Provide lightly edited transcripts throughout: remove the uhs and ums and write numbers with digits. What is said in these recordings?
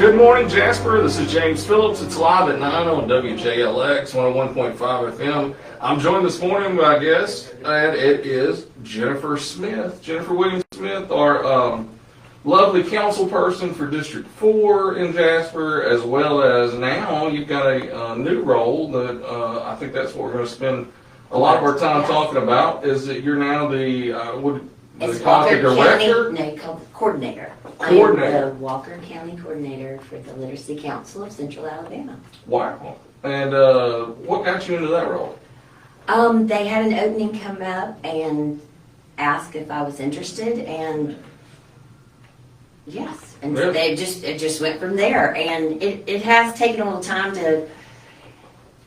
Good morning, Jasper. This is James Phillips. It's live at 9 on WJLX 101.5 FM. I'm joined this morning by a guest, and it is Jennifer Smith. Jennifer Williams Smith, our lovely council person for District 4 in Jasper, as well as now you've got a new role that I think that's what we're going to spend a lot of our time talking about, is that you're now the director? No, called coordinator. Coordinator. I'm the Walker County coordinator for the Literacy Council of Central Alabama. Wow. And what got you into that role? They had an opening come up and asked if I was interested, and yes. And really? it just went from there. And it has taken a little time to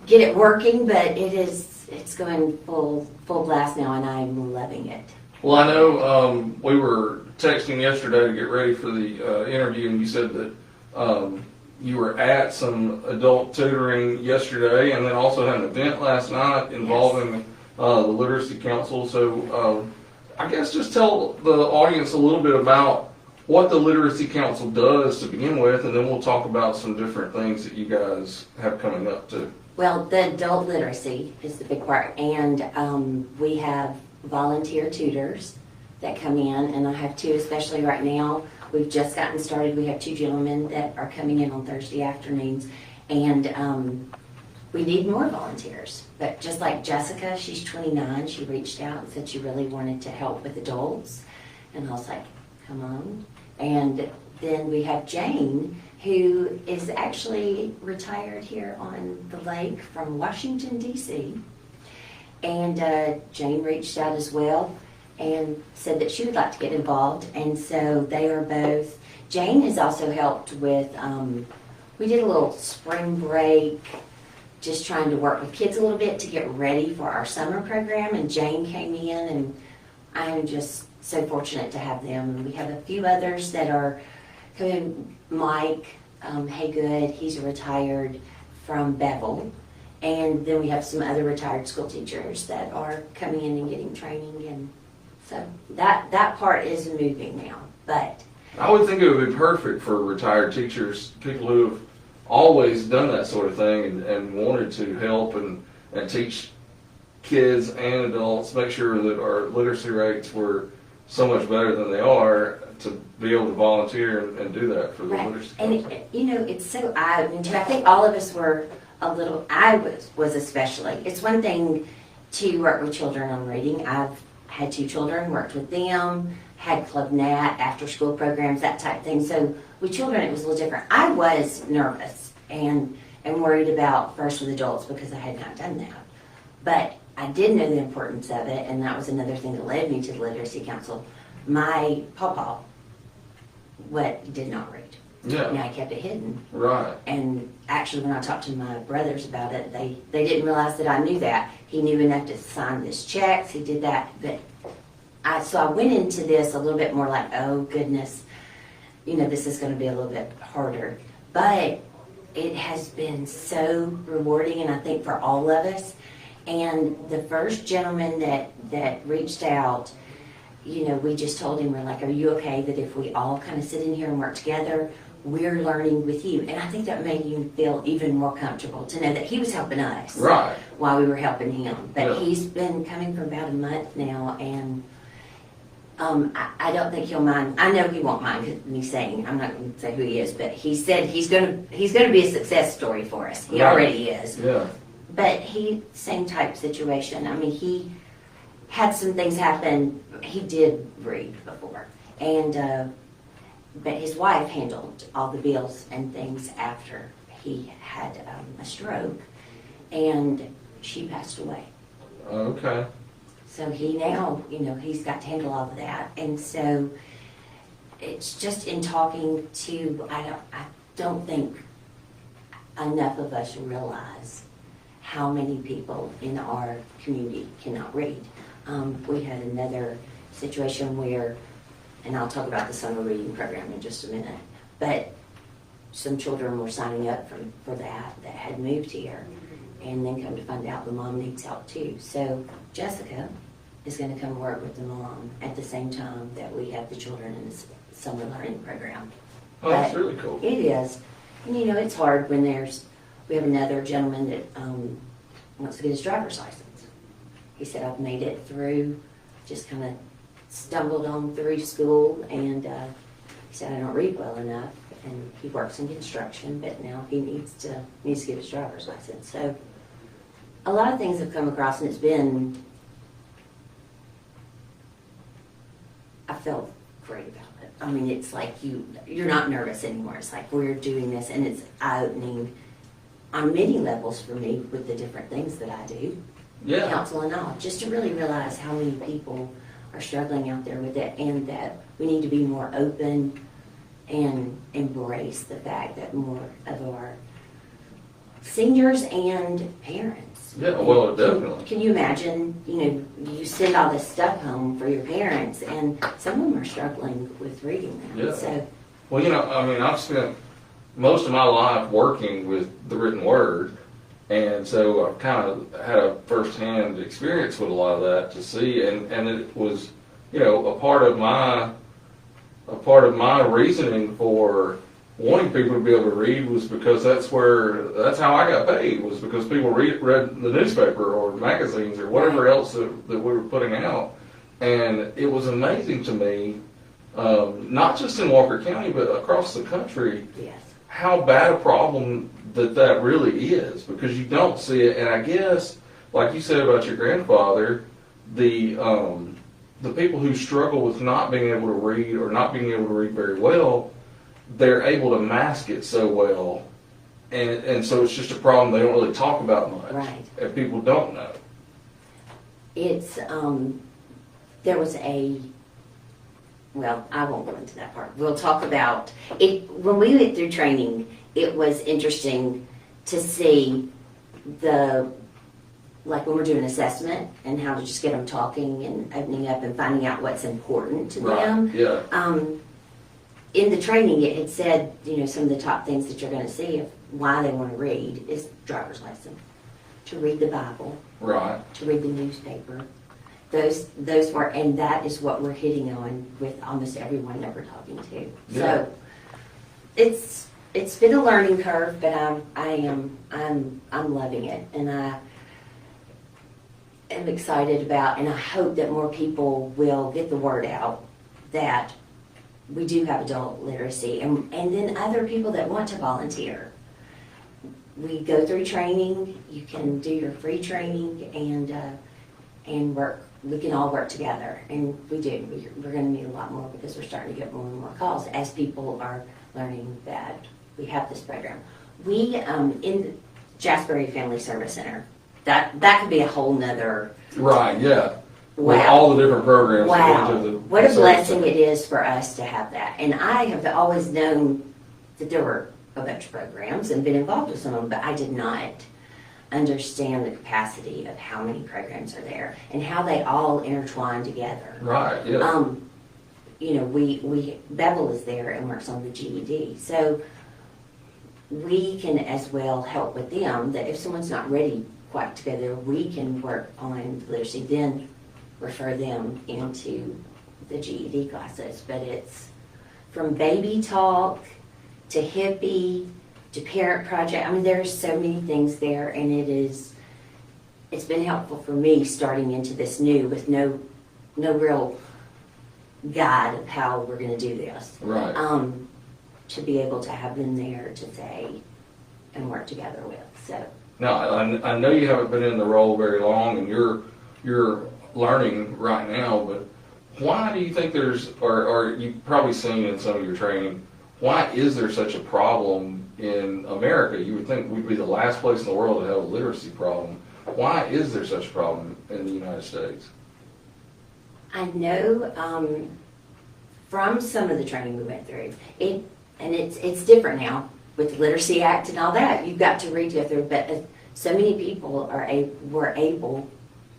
get it working, but it's going full blast now, and I'm loving it. Well, I know we were texting yesterday to get ready for the interview, and you said that you were at some adult tutoring yesterday, and then also had an event last night involving the Literacy Council. So I guess just tell the audience a little bit about what the Literacy Council does to begin with, and then we'll talk about some different things that you guys have coming up too. Well, the adult literacy is the big part, and we have volunteer tutors that come in, and I have two especially right now. We've just gotten started. We have two gentlemen that are coming in on Thursday afternoons, and we need more volunteers. But just like Jessica, she's 29, she reached out and said she really wanted to help with adults, and I was like, come on. And then we have Jane, who is actually retired here on the lake from Washington, D.C., and Jane reached out as well and said that she would like to get involved. And so they are both. Jane has also helped with, we did a little spring break, just trying to work with kids a little bit to get ready for our summer program. And Jane came in, and I am just so fortunate to have them. And we have a few others that are coming. Mike Haygood, he's retired from Bevel. And then we have some other retired school teachers that are coming in and getting training, and so that part is moving now. But I would think it would be perfect for retired teachers, people who have always done that sort of thing and wanted to help and teach kids and adults, make sure that our literacy rates were so much better than they are, to be able to volunteer and do that for the literacy council. And it's so eye-opening too. I think all of us were a little, I was especially. It's one thing to work with children on reading. I've had two children, worked with them, had Club Nat, after school programs, that type of thing. So with children it was a little different. I was nervous and worried about first with adults because I had not done that. But I did know the importance of it, and that was another thing that led me to the Literacy Council. My pawpaw did not read. Yeah. And I kept it hidden. Right. And actually, when I talked to my brothers about it, they didn't realize that I knew that. He knew enough to sign his checks. He did that. But so I went into this a little bit more like, oh, goodness, this is going to be a little bit harder. But it has been so rewarding, and I think for all of us. And the first gentleman that reached out, we just told him, we're like, are you okay that if we all kind of sit in here and work together, we're learning with you? And I think that made him feel even more comfortable to know that he was helping us while we were helping him. But he's been coming for about a month now, and I don't think he'll mind. I know he won't mind me saying, I'm not going to say who he is, but he said he's going to be a success story for us. He already is. Yeah. But same type situation. I mean, he had some things happen. He did read before, and but his wife handled all the bills and things after he had a stroke, and she passed away. Okay. So he now, he's got to handle all of that, and so it's just in talking to. I don't think enough of us realize how many people in our community cannot read. We had another situation where, and I'll talk about the summer reading program in just a minute, but some children were signing up for that had moved here, and then come to find out the mom needs help too. So Jessica is going to come work with the mom at the same time that we have the children in this summer learning program. Oh, that's really cool. It is. And you know, it's hard when we have another gentleman that wants to get his driver's license. He said, I've made it through, just kind of stumbled on through school, and he said, I don't read well enough. And he works in construction, but now he needs to get his driver's license. So a lot of things have come across, and it's been, I felt great about it. I mean, it's like you're not nervous anymore. It's like we're doing this, and it's eye-opening on many levels for me with the different things that I do. Yeah. Counsel and all, just to really realize how many people are struggling out there with it, and that we need to be more open and embrace the fact that more of our seniors and parents. Yeah, well, definitely. Can you imagine, you know, you send all this stuff home for your parents, and some of them are struggling with reading that. Yeah. So, Well, you know, I mean, I've spent most of my life working with the written word, and so I've kind of had a first-hand experience with a lot of that to see, and it was, you know, a part of my reasoning for wanting people to be able to read was because that's how I got paid, was because people read the newspaper or magazines or whatever else that we were putting out. And it was amazing to me, not just in Walker County, but across the country, yes. how bad a problem that really is, because you don't see it. And I guess, like you said about your grandfather, the people who struggle with not being able to read or not being able to read very well, they're able to mask it so well, and so it's just a problem they don't really talk about much. Right. And people don't know. It's, there was well, I won't go into that part. We'll talk about it. When we went through training, it was interesting to see like when we're doing assessment and how to just get them talking and opening up and finding out what's important to them. Yeah. In the training, it had said, you know, some of the top things that you're going to see of why they want to read is driver's license, to read the Bible, Right. to read the newspaper. Those were, and that is what we're hitting on with almost everyone that we're talking to. Yeah. So it's been a learning curve, but I'm loving it, and I am excited about, and I hope that more people will get the word out that we do have adult literacy, and then other people that want to volunteer. We go through training. You can do your free training and work. We can all work together, and we do. We're going to need a lot more because we're starting to get more and more calls as people are learning that we have this program. We in Jasper Family Service Center. That could be a whole nother. Right. Yeah. Wow. With all the different programs. Wow. What a service blessing center. it is for us to have that. And I have always known that there were a bunch of programs and been involved with some of them, but I did not understand the capacity of how many programs are there and how they all intertwine together. Right. Yeah. You know, Bevel is there and works on the GED. So we can as well help with them, that if someone's not ready quite together, we can work on literacy, then refer them into the GED classes. But it's from baby talk to hippie to parent project. I mean, there's so many things there, and it's been helpful for me starting into this new with no real guide of how we're going to do this. Right. To be able to have them there to say and work together with. So Now, I know you haven't been in the role very long, and you're learning right now, but why do you think or you've probably seen in some of your training, why is there such a problem in America? You would think we'd be the last place in the world to have a literacy problem. Why is there such a problem in the United States? I know from some of the training we went through, it's different now with the Literacy Act and all that. You've got to read together, but so many people were able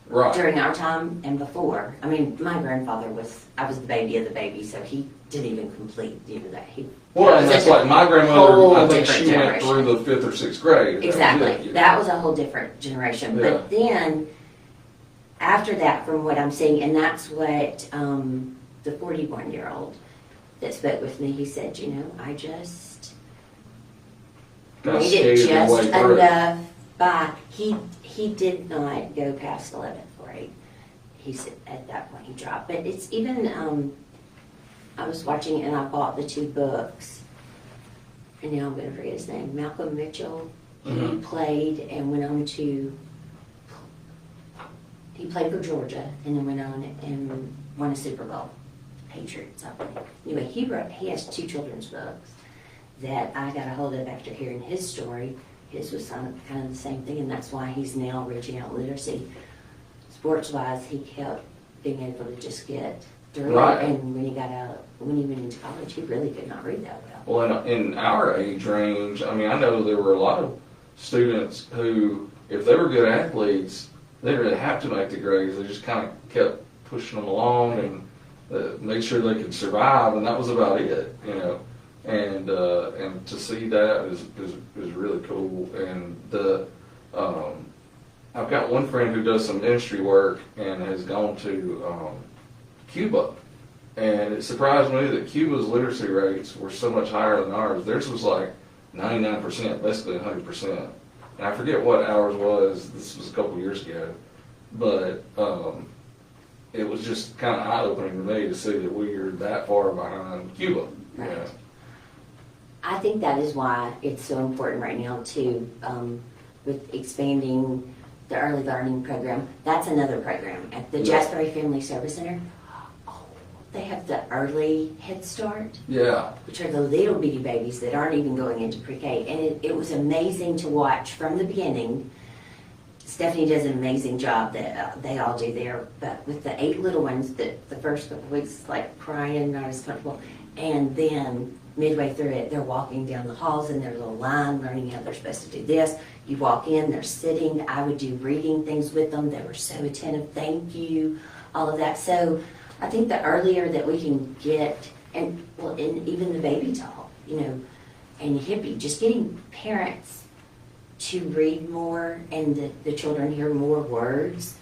Right. during our time and before. I mean, my grandfather I was the baby of the baby, so he didn't even complete that. Well, and that's like my grandmother, whole I think different she went generation. through the 5th or 6th grade. Exactly. That was a whole different generation. Yeah. But then, after that, from what I'm seeing, and that's what the 41-year-old, that spoke with me, he said, I just Got made it skated your way just through. enough by, he did not go past 11th grade. He said at that point he dropped. But it's even, I was watching and I bought the 2 books. And now I'm going to forget his name. Malcolm Mitchell. He played and went on to, he played for Georgia and then went on and won a Super Bowl. Patriots, I believe. Anyway, he has 2 children's books that I got a hold of after hearing his story. His was kind of the same thing, and that's why he's now reaching out literacy. Sports-wise, he kept being able to just get through Right. it, and when he went into college, he really could not read that well. Well, in our age range, I mean, I know there were a lot of students who, if they were good athletes, they didn't really have to make the grades. They just kind of kept pushing them along and made sure they could survive, and that was about it, And to see that is really cool. And I've got one friend who does some ministry work and has gone to Cuba, and it surprised me that Cuba's literacy rates were so much higher than ours. Theirs was like 99%, basically 100%. And I forget what ours was. This was a couple years ago, but it was just kind of eye-opening to me to see that we are that far behind Cuba. Right. I think that is why it's so important right now too, with expanding the early learning program. That's another program at the Jasper City Family Service Center. They have the early Head Start, which are the little bitty babies that aren't even going into pre-K. And it was amazing to watch from the beginning. Stephanie does an amazing job that they all do there. But with the 8 little ones, the first couple of weeks, like crying, not as comfortable. And then midway through it, they're walking down the halls in their little line, learning how they're supposed to do this. You walk in, they're sitting. I would do reading things with them. They were so attentive. Thank you, all of that. So I think the earlier that we can get, and even the baby talk, and hippie, just getting parents to read more and the children hear more words.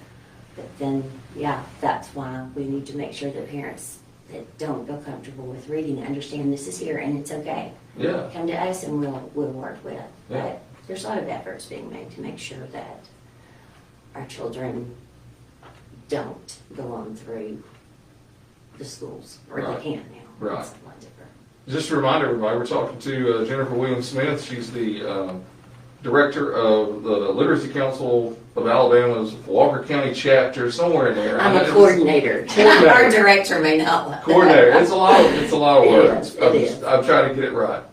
But then, that's why we need to make sure that parents that don't feel comfortable with reading understand this is here and it's okay. Yeah. Come to us and we'll work with it. Yeah. But there's a lot of efforts being made to make sure that our children don't go on through the schools, or Right. they can now. Right. It's a lot different. Just to remind everybody, we're talking to Jennifer Williams-Smith. She's the director of the Literacy Council of Alabama's Walker County chapter, somewhere in there. I'm a coordinator. Our director may not. Coordinator. It's a lot of words. It is. I'm trying to get it right.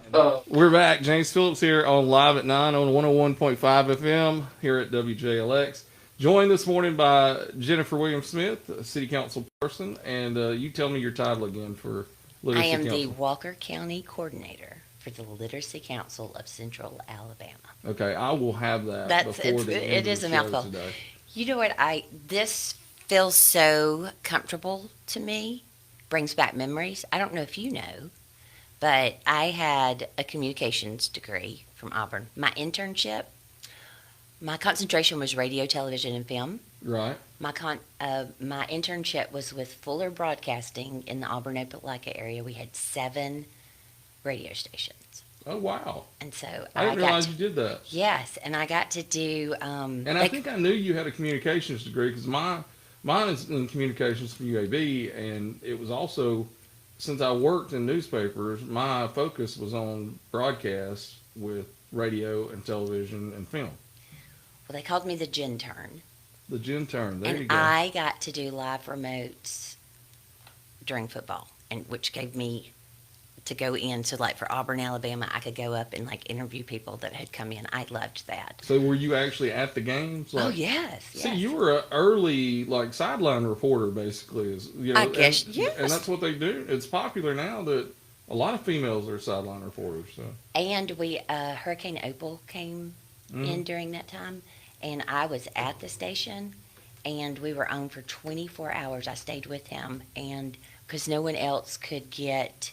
We're back. James Phillips here on Live at 9 on 101.5 FM here at WJLX. Joined this morning by Jennifer Williams-Smith, a city council person. And you tell me your title again for Literacy I am Council. the Walker County Coordinator for the Literacy Council of Central Alabama. Okay, I will have that That's- before it's- the end it of is the a show mouthful. today. You know what? This feels so comfortable to me. Brings back memories. I don't know if you know, but I had a communications degree from Auburn. My internship, my concentration was radio, television, and film. Right. My internship was with Fuller Broadcasting in the Auburn-Opelika area. We had 7 radio stations. Oh, wow. And so I didn't realize you did that. Yes, and I got to do. And I think I knew you had a communications degree because mine is in communications from UAB, and it was also, since I worked in newspapers, my focus was on broadcasts with radio and television and film. Well, they called me the Gintern, The Gin Turn, there you and go. I got to do live remotes during football, and which gave me to go in. So, like for Auburn, Alabama, I could go up and like interview people that had come in. I loved that. So were you actually at the games? Oh yes, See, yes. you were an early, sideline reporter, basically. I guess, and, yes. And that's what they do. It's popular now that a lot of females are sideline reporters. So. And we Hurricane Opal came in during that time, and I was at the station, and we were on for 24 hours. I stayed with him, and because no one else could get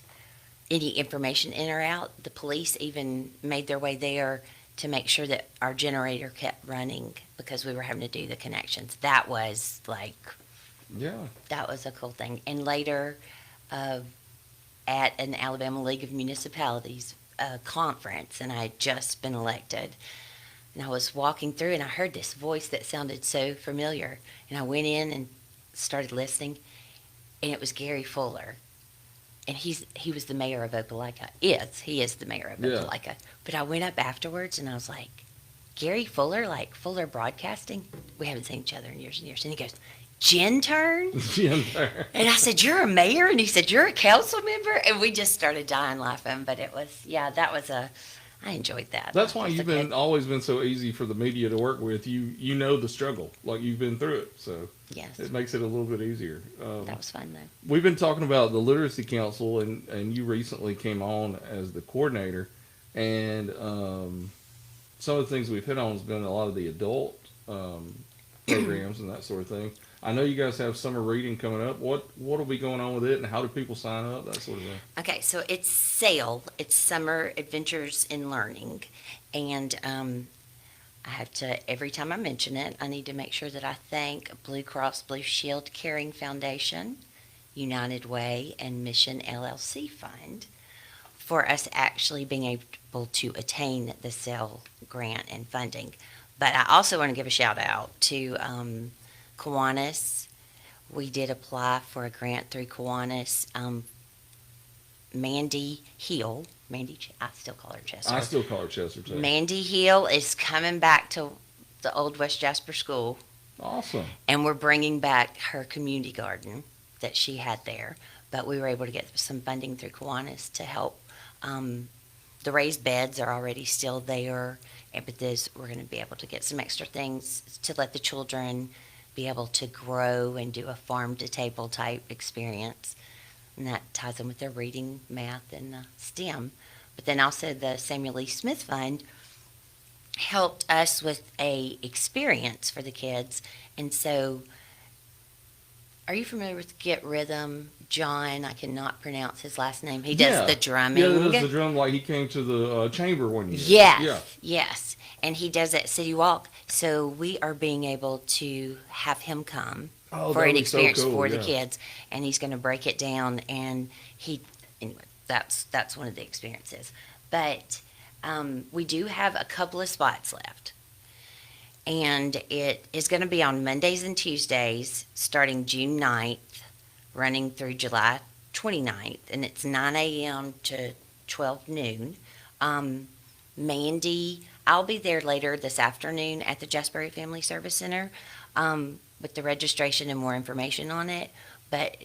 any information in or out, the police even made their way there to make sure that our generator kept running because we were having to do the connections. That was Yeah. that was a cool thing. And later, at an Alabama League of Municipalities conference, and I had just been elected. And I was walking through, and I heard this voice that sounded so familiar. And I went in and started listening, and it was Gary Fuller. And he was the mayor of Opelika. He is the mayor of Yeah. Opelika. But I went up afterwards, and I was like, Gary Fuller, like Fuller Broadcasting? We haven't seen each other in years and years. And he goes, Jen Turn? And I said, you're a mayor? And he said, you're a council member? And we just started dying laughing. But it was, I enjoyed that. That's why Just you've a good- always been so easy for the media to work with. You know the struggle, like you've been through it, so Yes, it makes it a little bit easier. that was fun, though. We've been talking about the Literacy Council, and you recently came on as the coordinator, and some of the things we've hit on has been a lot of the adult programs and that sort of thing. I know you guys have summer reading coming up. What will be going on with it, and how do people sign up, that sort of thing? Okay, so it's SAIL. It's Summer Adventures in Learning. And I have to, every time I mention it, I need to make sure that I thank Blue Cross Blue Shield Caring Foundation, United Way, and Mission LLC Fund for us actually being able to attain the SAIL grant and funding. But I also want to give a shout out to Kiwanis. We did apply for a grant through Kiwanis. Mandy Hill, I still call her Chester. I still call her Chester, too. Mandy Hill is coming back to the old West Jasper School, Awesome. and we're bringing back her community garden that she had there. But we were able to get some funding through Kiwanis to help. The raised beds are already still there, but we're going to be able to get some extra things to let the children be able to grow and do a farm-to-table type experience. And that ties in with their reading, math, and STEM. But then also the Samuel E. Smith Fund helped us with a experience for the kids. And so, are you familiar with Get Rhythm? John, I cannot pronounce his last name. He does the drumming. Yeah, he does the drum, like he came to the chamber one year. Yes, Yeah. yes. And he does at City Walk. So we are being able to have him come Oh, for that an would be so experience cool, for the yeah. kids. And he's going to break it down. And anyway, that's one of the experiences. But we do have a couple of spots left. And it is going to be on Mondays and Tuesdays starting June 9th, running through July 29th. And it's 9 a.m. to 12 noon. Mandy, I'll be there later this afternoon at the Jasper Family Service Center with the registration and more information on it. But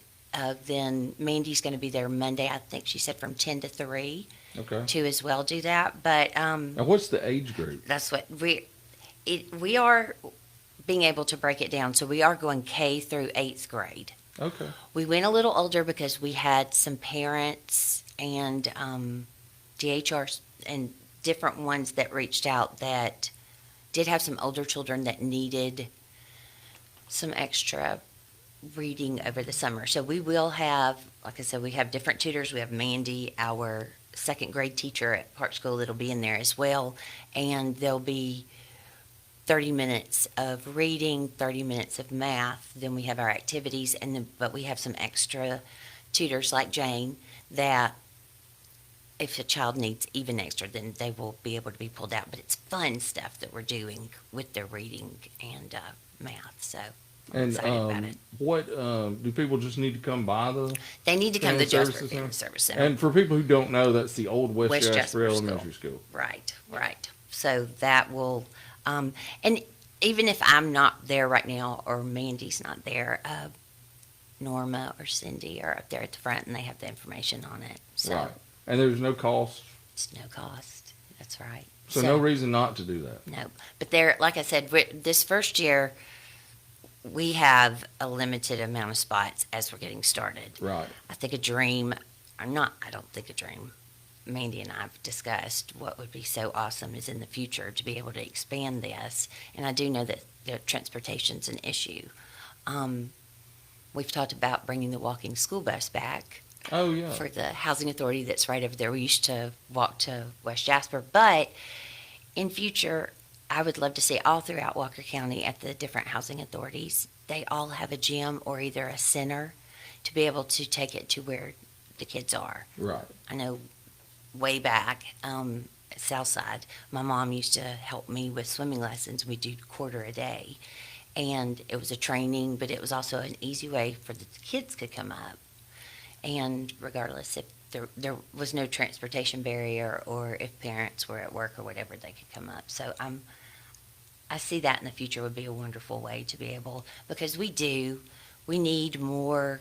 then Mandy's going to be there Monday, I think she said from 10 to 3 Okay. to as well do that. But Now, what's the age group? that's what we are being able to break it down. So we are going K through 8th grade. Okay. We went a little older because we had some parents and DHRs and different ones that reached out that did have some older children that needed some extra reading over the summer. So we will have, like I said, we have different tutors. We have Mandy, our second grade teacher at Park School, that'll be in there as well. And there'll be 30 minutes of reading, 30 minutes of math. Then we have our activities, but we have some extra tutors like Jane that if a child needs even extra, then they will be able to be pulled out. But it's fun stuff that we're doing with their reading and math. So I'm And excited about it. what do people just need to come by the? They need to come to Family the Jasper Services Family Center? Service Center. And for people who don't know, that's the old West West Jasper Jasper Elementary School. Right. So that will, and even if I'm not there right now or Mandy's not there, Norma or Cindy are up there at the front and they have the information on it. So Right. And there's no cost, it's no cost. That's right. so no reason not to do that. No, but there, like I said, this first year, we have a limited amount of spots as we're getting started. Right. I don't think a dream. Mandy and I have discussed what would be so awesome is in the future to be able to expand this. And I do know that the transportation's an issue. We've talked about bringing the walking school bus back. Oh yeah. For the housing authority that's right over there. We used to walk to West Jasper, but in future, I would love to see all throughout Walker County at the different housing authorities, they all have a gym or either a center to be able to take it to where the kids are. Right. I know way back at Southside, my mom used to help me with swimming lessons. We do quarter a day. And it was a training, but it was also an easy way for the kids to come up. And regardless if there was no transportation barrier or if parents were at work or whatever, they could come up. So I see that in the future would be a wonderful way to be able, because we need more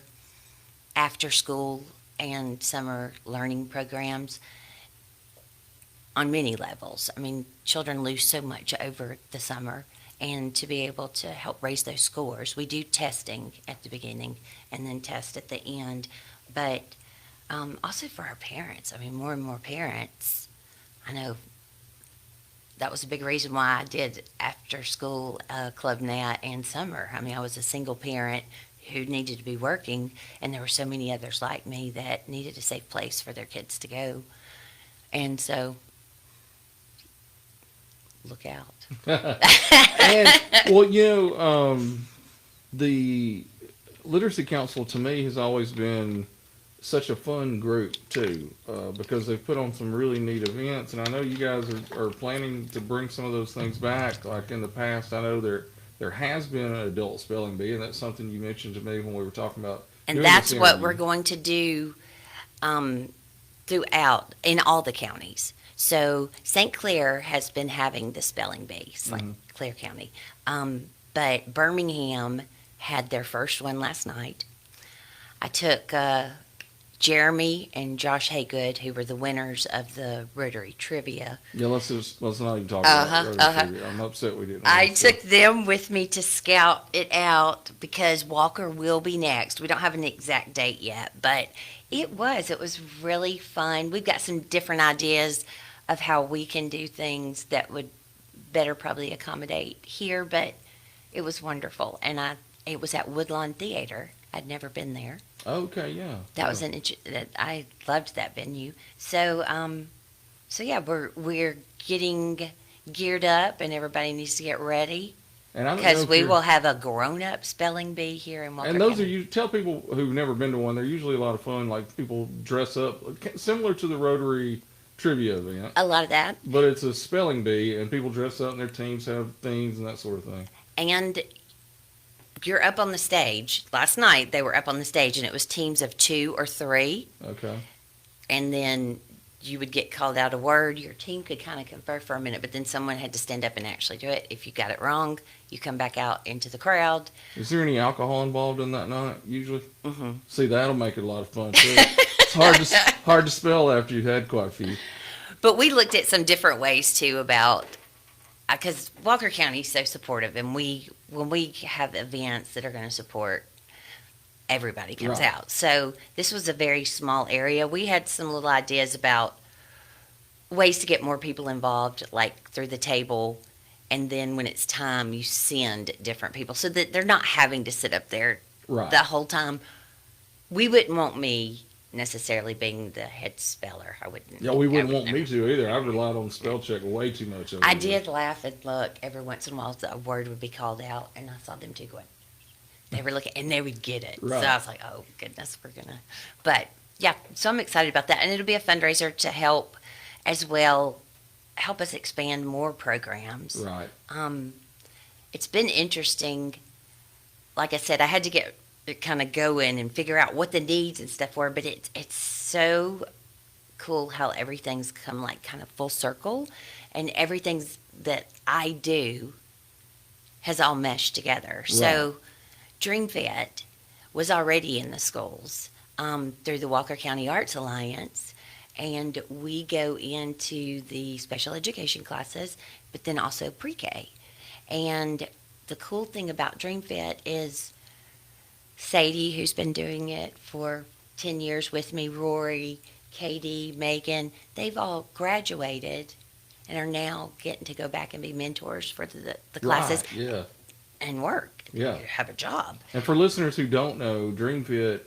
after school and summer learning programs on many levels. I mean, children lose so much over the summer, and to be able to help raise those scores. We do testing at the beginning and then test at the end, but also for our parents. I mean, more and more parents, I know that was a big reason why I did after school Club Nat and summer. I mean, I was a single parent who needed to be working, and there were so many others like me that needed a safe place for their kids to go. And so, look out. And, well, the Literacy Council to me has always been such a fun group too, because they've put on some really neat events, and I know you guys are planning to bring some of those things back. Like in the past, I know there has been an adult spelling bee, and that's something you mentioned to me when we were talking about. And doing that's this what interview. we're going to do throughout in all the counties. So St. Clair has been having the spelling bees, like Clair County. But Birmingham had their first one last night. I took Jeremy and Josh Haygood, who were the winners of the Rotary Trivia. Yeah, let's not even talk about Rotary Trivia. I'm upset we didn't. I took them with me to scout it out because Walker will be next. We don't have an exact date yet, but it was really fun. We've got some different ideas of how we can do things that would better probably accommodate here, but it was wonderful. And it was at Woodlawn Theater. I'd never been there. Okay, yeah. That was I loved that venue. So, yeah, we're getting geared up, and everybody needs to get ready And I don't know because if we you're- will have a grown-up spelling bee here in Walker And those County. are you tell people who've never been to one. They're usually a lot of fun. Like people dress up similar to the Rotary trivia event, A lot of that, but it's a spelling bee, and people dress up, and their teams have themes and that sort of thing. and you're up on the stage. Last night they were up on the stage, and it was teams of 2 or 3, Okay. and then you would get called out a word. Your team could kind of confer for a minute, but then someone had to stand up and actually do it. If you got it wrong, you come back out into the crowd. Is there any alcohol involved in that night? Usually. Mm-hmm. See, that'll make it a lot of fun too. It's hard to spell after you've had quite a few. But we looked at some different ways too about, because Walker County is so supportive, and when we have events that are going to support, everybody comes Right. out. So this was a very small area. We had some little ideas about ways to get more people involved, like through the table, and then when it's time, you send different people so that they're not having to sit up there Right. the whole time. We wouldn't want me necessarily being the head speller. I wouldn't. Yeah, we I wouldn't would want never. me to either. I've relied on spell check way too much. Over I the did years. laugh and look every once in a while. A word would be called out, and I saw them two going. They were looking, and they would get it. Right. So I was like, "Oh goodness, we're gonna." But yeah, so I'm excited about that, and it'll be a fundraiser to help, as well, help us expand more programs. Right. It's been interesting. Like I said, I had to get kind of go in and figure out what the needs and stuff were, but it's so cool how everything's come like kind of full circle, and everything's that I do has all meshed together. So DreamFit was already in the schools through the Walker County Arts Alliance, and we go into the special education classes, but then also pre-K. And the cool thing about DreamFit is Sadie, who's been doing it for 10 years with me, Rory, Katie, Megan, they've all graduated and are now getting to go back and be mentors for the classes Right. Yeah. and work. Yeah. Have a job. And for listeners who don't know, DreamFit,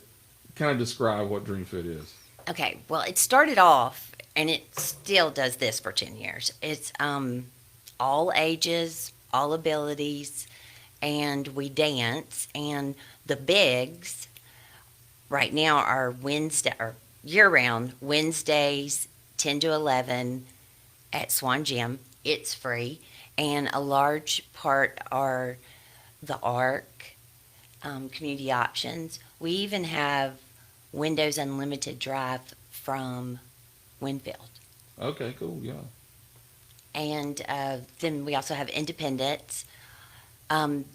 kind of describe what DreamFit is. Okay, well, it started off, and it still does this for 10 years. It's all ages, all abilities, and we dance. And the bigs right now are year-round, Wednesdays, 10 to 11 at Swan Gym. It's free. And a large part are the ARC, community options. We even have Windows Unlimited Drive from Winfield. Okay, cool, yeah. And then we also have Independence.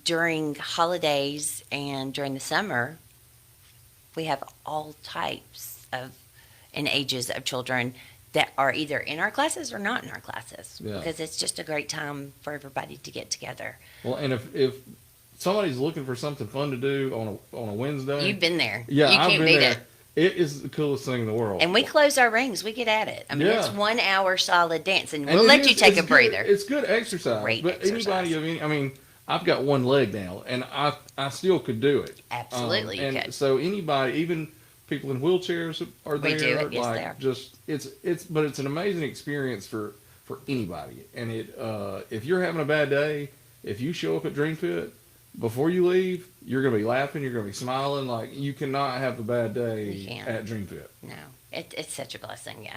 During holidays and during the summer, we have all types of and ages of children that are either in our classes or not in our classes. Yeah. Because it's just a great time for everybody to get together. Well, and if somebody's looking for something fun to do on a Wednesday, You've been there. yeah, You I've can't been beat there. it. It is the coolest thing in the world. And we close our rings. We get at it. I mean, Yeah. it's 1 hour solid dance, and And we'll it let is- you take it's a breather. Good, it's good exercise. Great but exercise. anybody of any, I mean, I've got one leg now, and I still could do it. Absolutely, you and could. so anybody, even people in wheelchairs are We there. do it, yes, like they are. just but it's an amazing experience for anybody. And if you're having a bad day, if you show up at DreamFit, before you leave, you're gonna be laughing, you're gonna be smiling. Like, you cannot have a bad You day can't. at DreamFit. No, it's such a blessing.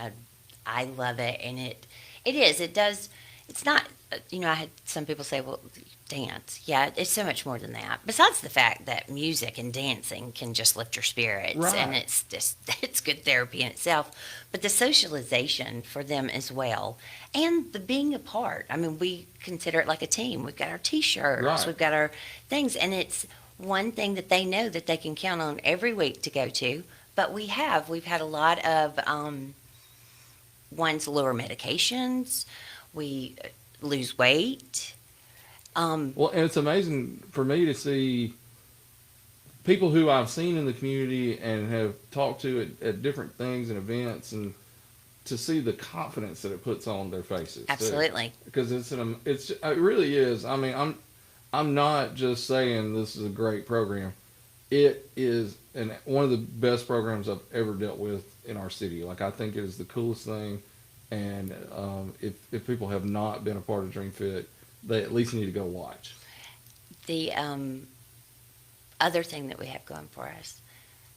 I love it, and it is. It does. It's not. I had some people say, "Well, dance." Yeah, it's so much more than that. Besides the fact that music and dancing can just lift your spirits, Right. and it's good therapy in itself. But the socialization for them as well, and the being a part. I mean, we consider it like a team. We've got our T-shirts, Right. we've got our things, and it's one thing that they know that they can count on every week to go to. But we've had a lot of ones lower medications. We lose weight. Well, and it's amazing for me to see people who I've seen in the community and have talked to at different things and events, and to see the confidence that it puts on their faces. Absolutely. Because it really is. I mean, I'm not just saying this is a great program. It is one of the best programs I've ever dealt with in our city. Like, I think it is the coolest thing. And if people have not been a part of DreamFit, they at least need to go watch. The other thing that we have going for us,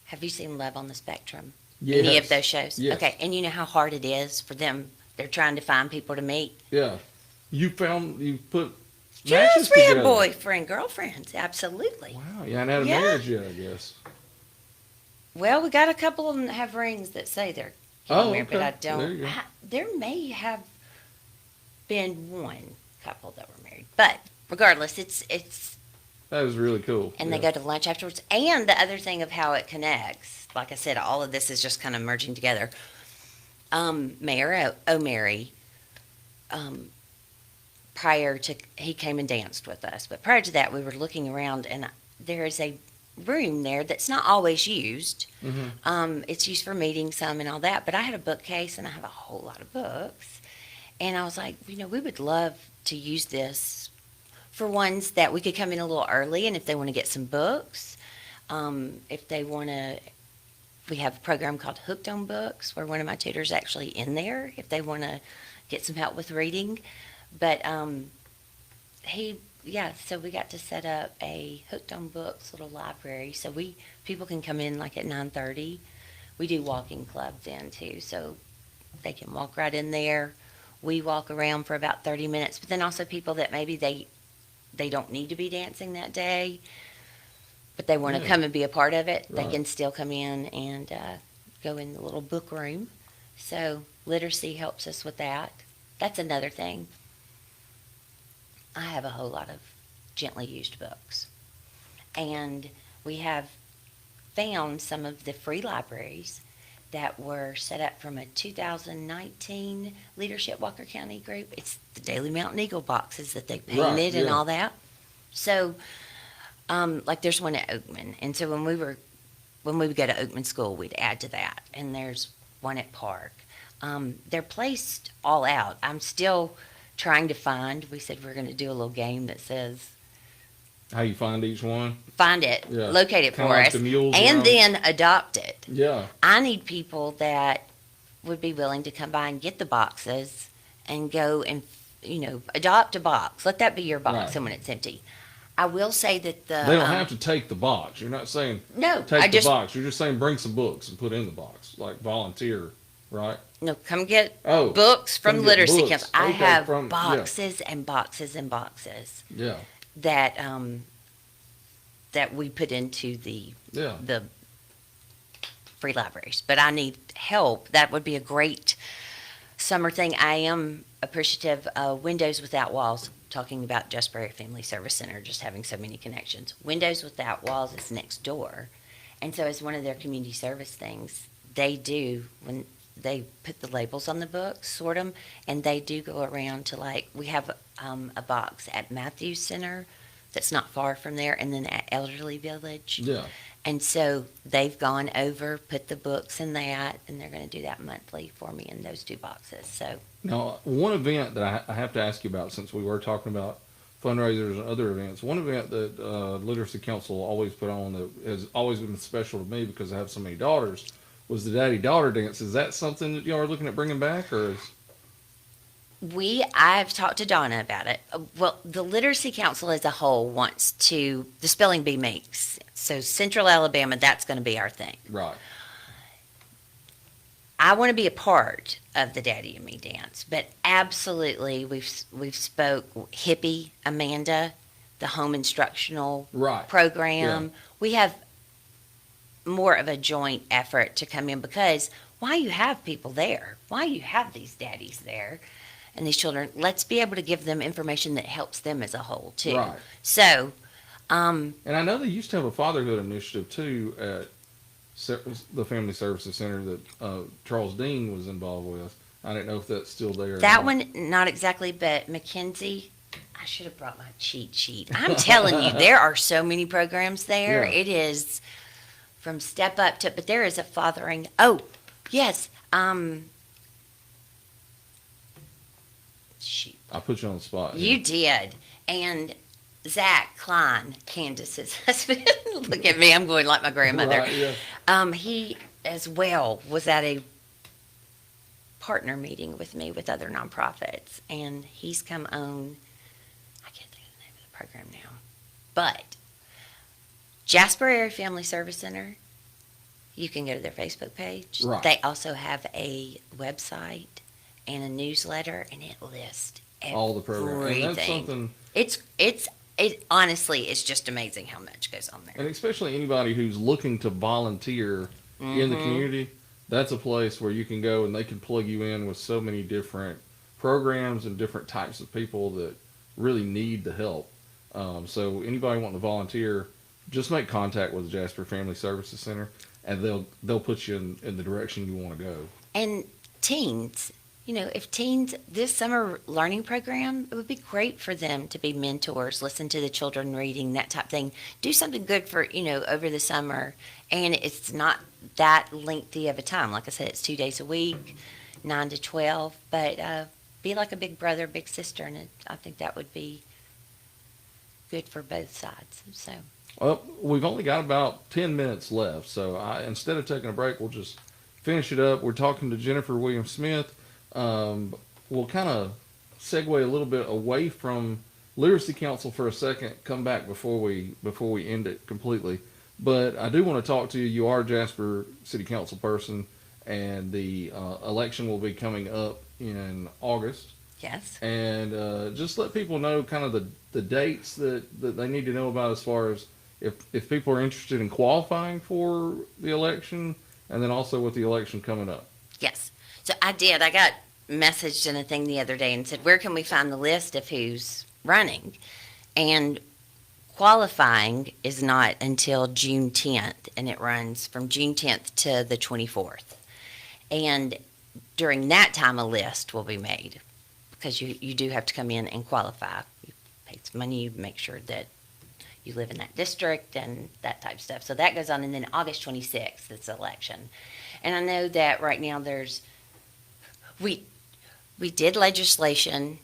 have you seen Love on the Spectrum? Any Yes. of those shows? Yes. Okay, and you know how hard it is for them. They're trying to find people to meet. Yeah. You put Just matches for your together. boyfriend, girlfriends, absolutely. Wow, you haven't had a Yeah. marriage yet, I guess. Well, we got a couple of them that have rings that say they're Oh, getting married, but I okay. don't. There you go. There may have been one couple that were married, but regardless, it's That was really cool. and they go to lunch afterwards. And the other thing of how it connects, like I said, all of this is just kind of merging together. Mayor O'Mary, prior to, he came and danced with us, but prior to that, we were looking around, and there is a room there that's not always used. Mhm. It's used for meetings, some and all that, but I had a bookcase and I have a whole lot of books. And I was like, we would love to use this for ones that we could come in a little early, and if they want to get some books, if they want to, we have a program called Hooked on Books, where one of my tutors actually in there, if they want to get some help with reading. But so we got to set up a Hooked on Books little library, so people can come in like at 9:30. We do walking club then too, so they can walk right in there. We walk around for about 30 minutes, but then also people that maybe they don't need to be dancing that day, but they want to Yeah. come and be a part of it. They Right. can still come in and go in the little book room. So literacy helps us with that. That's another thing. I have a whole lot of gently used books. And we have found some of the free libraries that were set up from a 2019 Leadership Walker County group. It's the Daily Mountain Eagle boxes that they painted Right, and yeah. all that. So, like there's one at Oakman. And so when we would go to Oakman School, we'd add to that. And there's one at Park. They're placed all out. I'm still trying to find. We said we're going to do a little game that says How you find each one? find it, Yeah. locate it Kinda for like us, the mules and around. then adopt it. Yeah. I need people that would be willing to come by and get the boxes and go and adopt a box. Let that be your box, Right. and when it's empty. I will say that the They don't have to take the box. You're not saying no. take I the just box. You're just saying bring some books and put in the box, like volunteer, right? no. Come get Oh, books from come get Literacy books. Council. I Okay, have from- yeah. boxes and boxes and boxes Yeah, that that we put into the yeah. free libraries. But I need help. That would be a great summer thing. I am appreciative of Windows Without Walls, talking about Jasper Area Family Service Center, just having so many connections. Windows Without Walls is next door. And so as one of their community service things, they do, when they put the labels on the books, sort them, and they do go around to like, we have a box at Matthews Center that's not far from there, and then at Elderly Village. Yeah. And so they've gone over, put the books in that, and they're going to do that monthly for me in those two boxes. So Now, one event that I have to ask you about, since we were talking about fundraisers and other events, one event that Literacy Council always put on that has always been special to me because I have so many daughters was the daddy-daughter dance. Is that something that y'all are looking at bringing back, or is... I've talked to Donna about it. Well, the Literacy Council as a whole wants to, the spelling bee makes. So Central Alabama, that's going to be our thing. Right. I want to be a part of the Daddy and Me dance, but absolutely, we've spoke Hippie Amanda, the home instructional Right. program. Yeah. We have more of a joint effort to come in because why you have people there, why you have these daddies there, and these children. Let's be able to give them information that helps them as a whole too. Right. So, And I know they used to have a fatherhood initiative too at the Family Services Center that Charles Dean was involved with. I didn't know if that's still there. or that not. one, not exactly, but Mackenzie, I should have brought my cheat sheet. I'm telling you, there are so many programs there. Yeah. It is from step up to, but there is a fathering. Oh, yes. Shoot, I put you on the spot. you did. And Zach Klein, Candace's husband. Look at me, I'm going like my grandmother. Right, yeah. He as well was at a partner meeting with me with other nonprofits, and he's come on. I can't think of the name of the program now, but Jasper Area Family Service Center. You can go to their Facebook page. Right. They also have a website and a newsletter, and it lists All the programs. And that's everything. something, It honestly is just amazing how much goes on there. and especially anybody who's looking to volunteer in the community, that's a place where you can go and they can plug you in with so many different programs and different types of people that really need the help. So anybody wanting to volunteer, just make contact with the Jasper Family Services Center, and they'll put you in the direction you want to go. And teens, if teens, this summer learning program, it would be great for them to be mentors, listen to the children reading, that type of thing. Do something good for, over the summer. And it's not that lengthy of a time. Like I said, it's 2 days a week, 9 to 12. But be like a big brother, big sister. And I think that would be good for both sides. So. Well, we've only got about 10 minutes left, so instead of taking a break, we'll just finish it up. We're talking to Jennifer Williams-Smith. We'll kind of segue a little bit away from Literacy Council for a second, come back before we end it completely. But I do want to talk to you. You are a Jasper City Council person, and the election will be coming up in August. Yes. And just let people know kind of the dates that they need to know about as far as if people are interested in qualifying for the election, and then also with the election coming up. Yes. So I did. I got messaged in a thing the other day and said, where can we find the list of who's running? And qualifying is not until June 10th, and it runs from June 10th to the 24th. And during that time, a list will be made because you do have to come in and qualify. You pay some money, you make sure that you live in that district and that type of stuff. So that goes on, and then August 26th, it's the election. And I know that right now we did legislation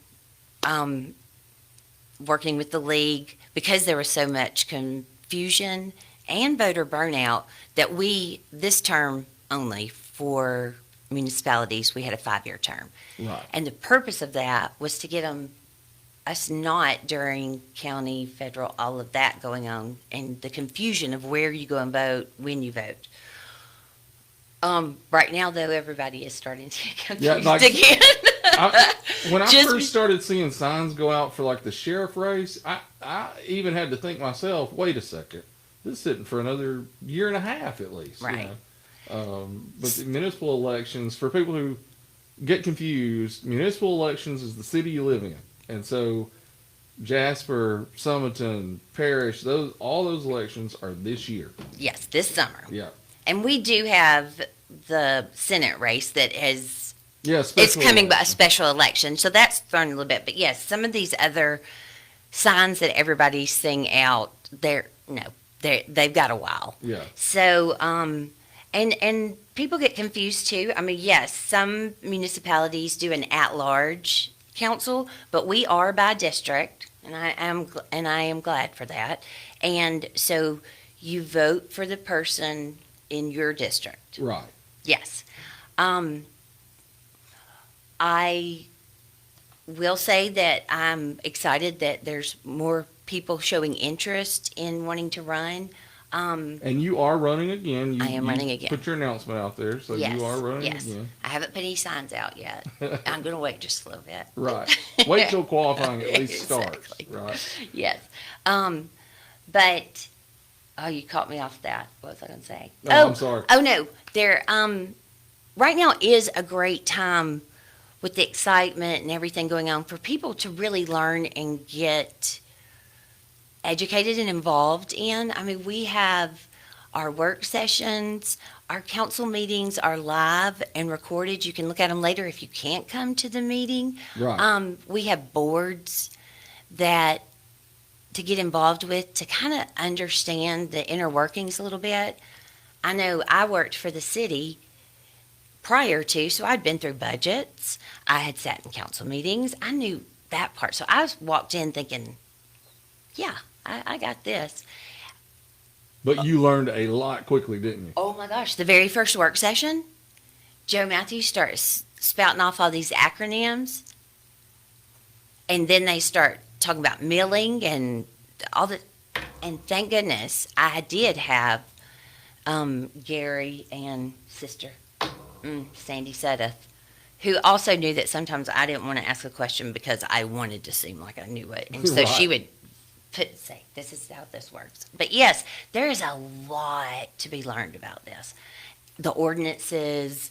working with the league because there was so much confusion and voter burnout that this term only for municipalities, we had a 5-year term. Right. And the purpose of that was to get them us not during county, federal, all of that going on, and the confusion of where you go and vote, when you vote. Right now, though, everybody is starting to get confused again. When I Just- first started seeing signs go out for like the sheriff race, I even had to think myself, wait a second, this is sitting for another year and a half at least. Right. But the municipal elections, for people who get confused, municipal elections is the city you live in. And so Jasper, Summerton, Parish, all those elections are this year. Yes, this summer. Yeah. And we do have the Senate race that is, Yeah, it's coming by a election. special election. So that's thrown a little bit. But yes, some of these other signs that everybody's sing out, they've got a while. Yeah. So, and people get confused too. I mean, yes, some municipalities do an at-large council, but we are by district, and I am glad for that. And so you vote for the person in your district. Right. Yes. I will say that I'm excited that there's more people showing interest in wanting to run. And you are running again. I am running again. Put your announcement out there, so Yes, you are running yes. again. I haven't put any signs out yet. I'm going to wait just a little bit. Right. Wait till qualifying at least starts. Exactly. Right. Yes. But you caught me off that. What was I going to say? No, I'm sorry. Oh no. There right now is a great time with the excitement and everything going on for people to really learn and get educated and involved in. I mean, we have our work sessions, our council meetings are live and recorded. You can look at them later if you can't come to the meeting. Right. We have boards that to get involved with to kind of understand the inner workings a little bit. I know I worked for the city prior to, so I'd been through budgets. I had sat in council meetings. I knew that part. So I walked in thinking, yeah, I got this. But you learned a lot quickly, didn't you? Oh my gosh, the very first work session, Joe Matthews starts spouting off all these acronyms. And then they start talking about milling and all the, and thank goodness I did have Gary and sister Sandy Suddeth, who also knew that sometimes I didn't want to ask a question because I wanted to seem like I knew it. And so she would say, this is how this works. But yes, there is a lot to be learned about this. The ordinances,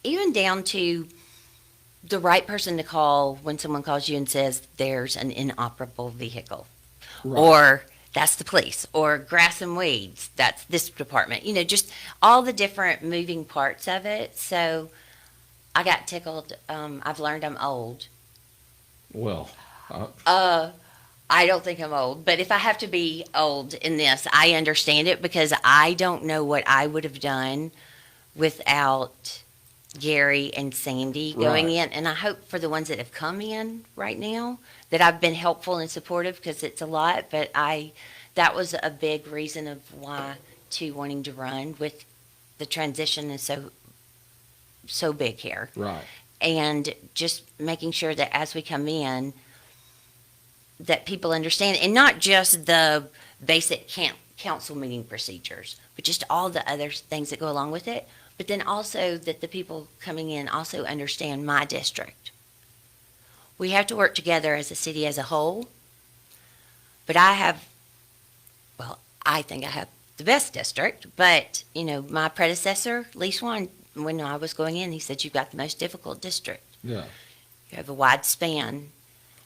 even down to the right person to call when someone calls you and says there's an inoperable vehicle. Right. Or that's the police. Or grass and weeds, that's this department. You know, just all the different moving parts of it. So I got tickled. I've learned I'm old. Well, I don't think I'm old, but if I have to be old in this, I understand it because I don't know what I would have done without Gary and Sandy going Right. in. And I hope for the ones that have come in right now that I've been helpful and supportive because it's a lot, but that was a big reason of why to wanting to run with the transition is so big here. right. And just making sure that as we come in, that people understand, and not just the basic council meeting procedures, but just all the other things that go along with it. But then also that the people coming in also understand my district. We have to work together as a city as a whole. But I think I have the best district. But, you know, my predecessor, Lee Swan, when I was going in, he said, you've got the most difficult district. Yeah. You have a wide span.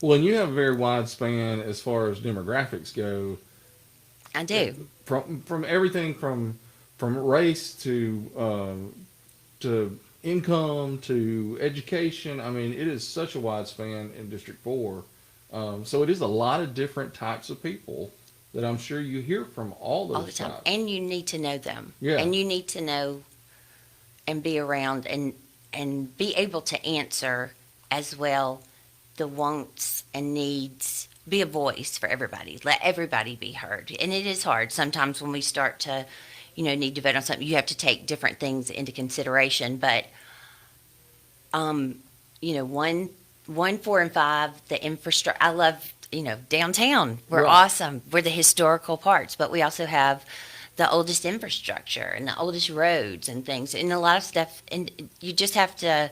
Well, and you have a very wide span as far as demographics go. I do. From everything from race to income to education. I mean, it is such a wide span in District 4. So it is a lot of different types of people that I'm sure you hear from all those All the time. types. And you need to know them. Yeah. And you need to know and be around and be able to answer as well the wants and needs. Be a voice for everybody. Let everybody be heard. And it is hard sometimes when we start to, need to vote on something. You have to take different things into consideration. But, one 1, 4, and 5, the infrastructure. I love, downtown. We're Right. awesome. We're the historical parts, but we also have the oldest infrastructure and the oldest roads and things, and a lot of stuff. And you just have to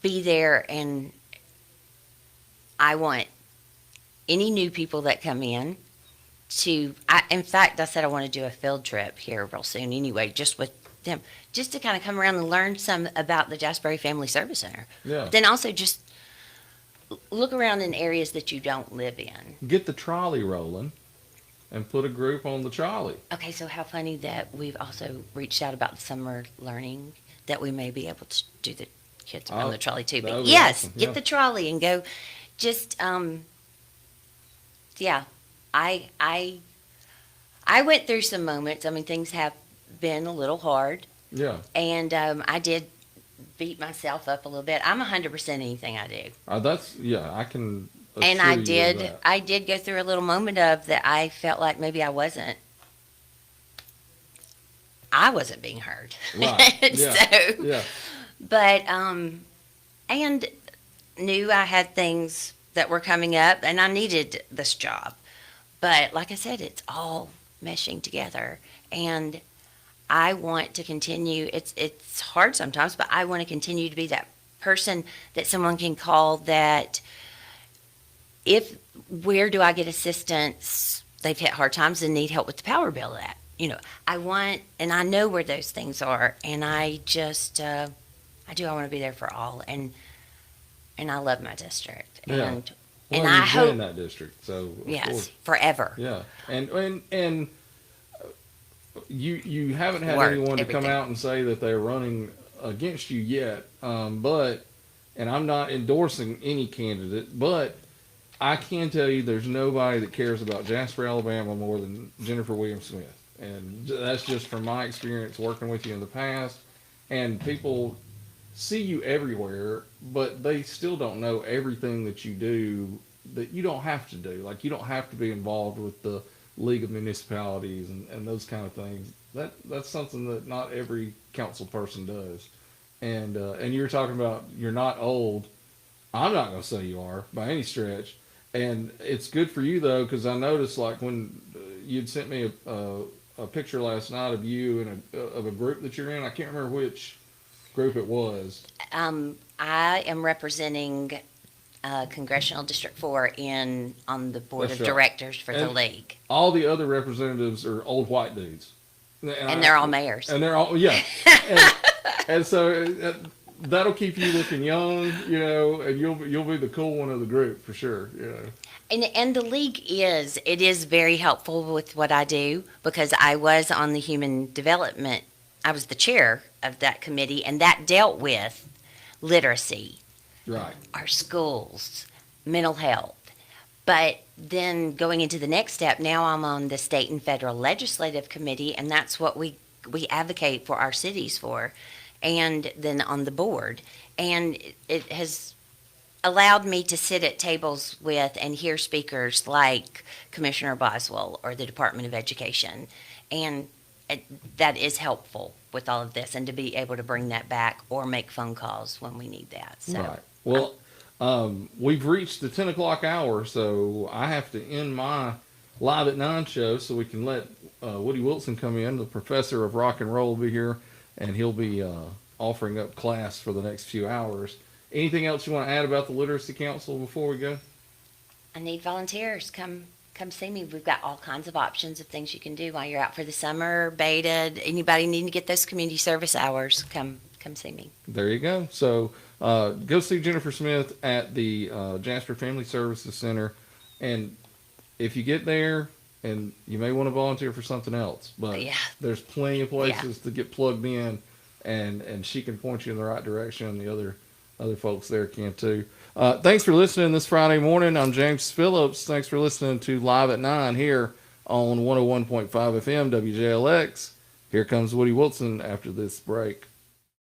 be there. And I want any new people that come in in fact, I said I want to do a field trip here real soon anyway, just with them, just to kind of come around and learn some about the Jasper Family Service Center. Yeah. Then also just look around in areas that you don't live in. Get the trolley rolling and put a group on the trolley. Okay, so how funny that we've also reached out about the summer learning, that we may be able to do the kids around the trolley too. that But would be yes, awesome, get yeah. the trolley and go. Just yeah, I went through some moments. I mean, things have been a little hard, Yeah. and I did beat myself up a little bit. I'm 100% anything I do. I can. And assure I you of did, that. I did go through a little moment of that. I felt like maybe I wasn't being heard. Right. Yeah. So, Yeah. but and knew I had things that were coming up, and I needed this job. But like I said, it's all meshing together, and I want to continue. It's hard sometimes, but I want to continue to be that person that someone can call. That where do I get assistance? They've hit hard times and need help with the power bill. I want, and I know where those things are, and I just I want to be there for all, and I love my district, Yeah. and Well, I you've hope been in that district, so of yes, course. forever. Yeah, and you haven't had Work, anyone to come everything. out and say that they're running against you yet, but and I'm not endorsing any candidate, but I can tell you there's nobody that cares about Jasper, Alabama more than Jennifer Williams Smith, and that's just from my experience working with you in the past. And people see you everywhere, but they still don't know everything that you do that you don't have to do. Like, you don't have to be involved with the League of Municipalities and those kind of things. That's something that not every council person does. And you're talking about you're not old. I'm not going to say you are by any stretch. And it's good for you, though, because I noticed, like, when you'd sent me a picture last night of you and of a group that you're in. I can't remember which group it was. I am representing Congressional District 4 on the board That's of right. directors for the And league. All the other representatives are old white dudes. And they're all mayors. And they're all, yeah. and so that'll keep you looking young, and you'll be the cool one of the group for sure, And the league is very helpful with what I do, because I was on the human development. I was the chair of that committee, and that dealt with literacy, Right. our schools, mental health. But then going into the next step, now I'm on the state and federal legislative committee, and that's what we advocate for our cities for, and then on the board. And it has allowed me to sit at tables with and hear speakers like Commissioner Boswell or the Department of Education. And that is helpful with all of this, and to be able to bring that back or make phone calls when we need that. So, Right. Well, we've reached the 10 o'clock hour, so I have to end my Live at 9 show so we can let Woody Wilson come in. The professor of rock and roll will be here, and he'll be offering up class for the next few hours. Anything else you want to add about the Literacy Council before we go? I need volunteers. Come see me. We've got all kinds of options of things you can do while you're out for the summer, beta. Anybody needing to get those community service hours, come see me. There you go. So go see Jennifer Smith at the Jasper Family Services Center. And if you get there, and you may want to volunteer for something else, but Yeah. there's plenty of places to get plugged in, and she can point you in the right direction, and the other folks there can too. Thanks for listening this Friday morning. I'm James Phillips. Thanks for listening to Live at 9 here on 101.5 FM WJLX. Here comes Woody Wilson after this break.